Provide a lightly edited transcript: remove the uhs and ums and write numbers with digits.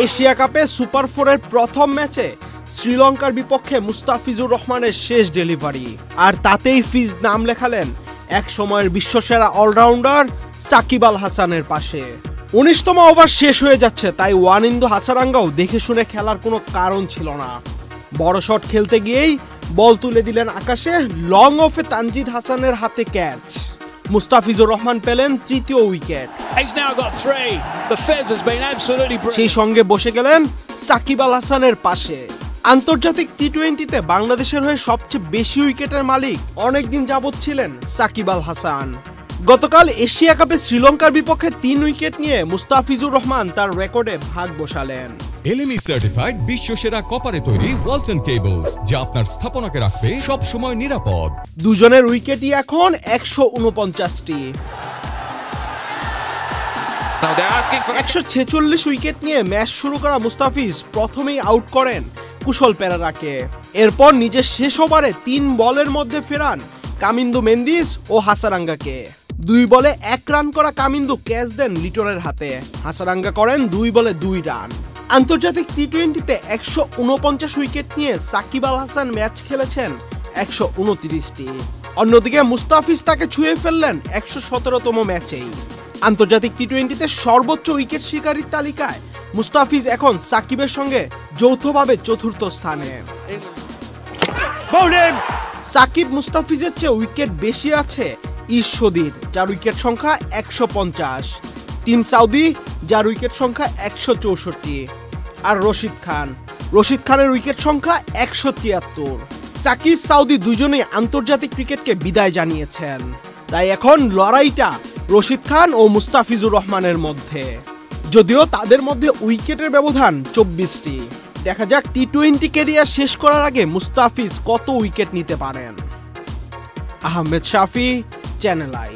Asia কাপে super 4-এর প্রথম ম্যাচে শ্রীলঙ্কার বিপক্ষে মুস্তাফিজুর রহমানের শেষ ডেলিভারি, আর তাতেই ফিজ নাম লেখালেন এক সময়ের বিশ্বসেরা অলরাউন্ডার সাকিব আল হাসানের পাশে। 19তম ওভার শেষ হয়ে যাচ্ছে, তাই ওয়ানিন্দু হাসারাঙ্গাও দেখে শুনে খেলার কোনো কারণ ছিল না। বড় শট খেলতে গিয়েই বল তুলে দিলেন আকাশে, লং অফে তানজিদ হাসানের হাতে ক্যাচ। মুস্তাফিজুর রহমান পেলেন তৃতীয় উইকেট। সেই সঙ্গে বসে গেলেন সাকিব আল হাসানের পাশে। আন্তর্জাতিক টি-20তে বাংলাদেশের হয়ে সবচেয়ে বেশি উইকেটের মালিক অনেকদিন যাবৎ ছিলেন সাকিব আল হাসান। গতকাল এশিয়া কাপে শ্রীলঙ্কার বিপক্ষে 3 উইকেট নিয়ে মুস্তাফিজুর রহমান তার রেকর্ডে ভাগ বসালেন। এলএমই সার্টিফাইড বিশ্বসেরা কপারে তৈরি ওয়ালটন কেবলস, যা আপনার স্থাপনাকে রাখবে সব সময় নিরাপদ। দুজনের উইকেটই এখন 149টি। 146 উইকেট নিয়ে ম্যাচ শুরু করা মুস্তাফিজ প্রথমেই আউট করেন কুশল পেরেরাকে। এরপর নিজের শেষ ওভারে 3 বলের মধ্যে ফেরান কামিন্দু মেন্দিস ও হাসারাঙ্গাকে। 2 বলে 1 রান করা কামিন্দু ক্যাচ দেন লিটনের হাতে, হাসারাঙ্গা করেন 2 বলে 2 রান। আন্তর্জাতিক টি-20তে 149 উইকেট নিয়ে সাকিব আল হাসান ম্যাচ খেলেছেন 129টি। অন্যদিকে মুস্তাফিজ তাকে ছুঁয়ে ফেললেন 117তম ম্যাচেই। আন্তর্জাতিক টি-20তে সর্বোচ্চ উইকেট শিকারীর তালিকায় মুস্তাফিজ এখন সাকিবের সঙ্গে যৌথভাবে 4র্থ স্থানে। সাকিব মুস্তাফিজের চেয়ে উইকেট বেশি আছে ঈশ্বরদীর, যার উইকেট সংখ্যা 150, টিম সাউদি যার উইকেট সংখ্যা 164, আর রশিদ খানের উইকেট সংখ্যা 173। সাকিব সাউদি দুজনেই আন্তর্জাতিক ক্রিকেটকে বিদায় জানিয়েছেন, তাই এখন লড়াইটা রশিদ খান ও মুস্তাফিজুর রহমানের মধ্যে। যদিও তাদের মধ্যে উইকেটের ব্যবধান 24টি। দেখা যাক টি-20 ক্যারিয়ার শেষ করার আগে মুস্তাফিজ কত উইকেট নিতে পারেন। আহমেদ শাফি, চ্যানেল আই।